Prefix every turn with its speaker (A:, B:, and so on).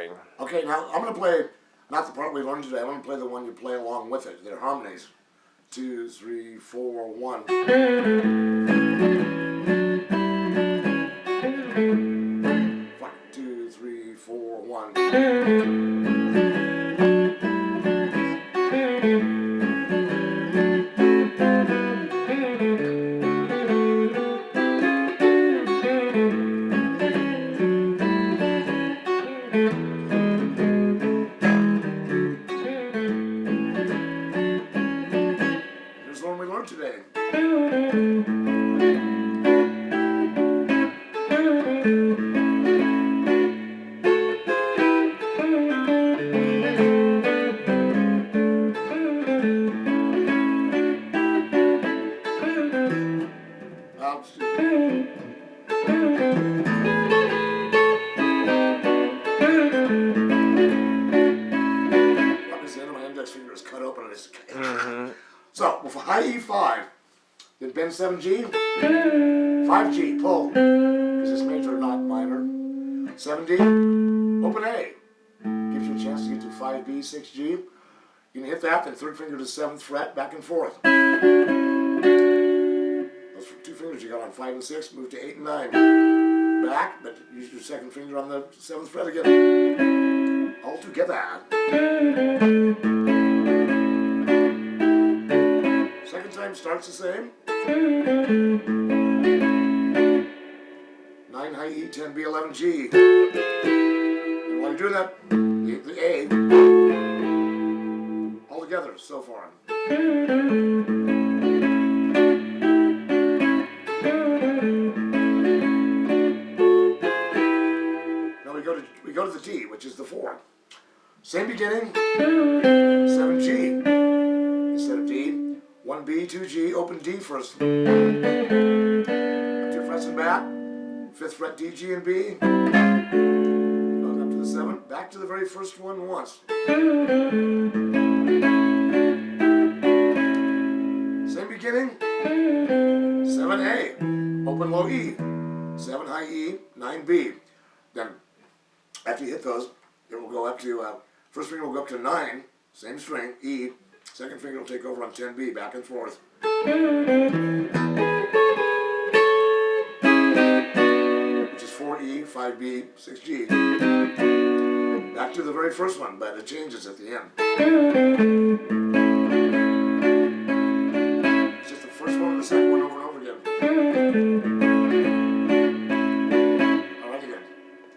A: playing.
B: Okay, now I'm going to play, not the part we learned today, I'm going to play the one you play along with it. They're harmonies. 2, 3, 4, 1. 1, 2, 3, 4, 1. Here's the one we learned today. Obviously, the end of my index finger is cut open and it's. So, with high E5, then bend 7G, 5G, pull, because it's major, not minor. 7D, open A, gives you a chance to get to 5B, 6G. You can hit that, then third finger to 7th fret, back and forth. Those 2 fingers you got on 5 and 6, move to 8 and 9. Back, but use your second finger on the 7th fret again. All together. Second time starts the same. 9 high E, 10 B, 11 G. And while you're doing that, the A, all together so far. Now we go to the D, which is the 4. Same beginning, 7G instead of D. 1B, 2G, open D first. 2 frets and back. 5th fret D, G, and B. Going up to the 7th. Back to the very first one once. Same beginning. 7A, open low E. 7 high E, 9B. Then, after you hit those, it will go up to, first finger will go up to 9, same string, E. Second finger will take over on 10B, back and forth. Which is 4E, 5B, 6G. Back to the very first one, but it changes at the end.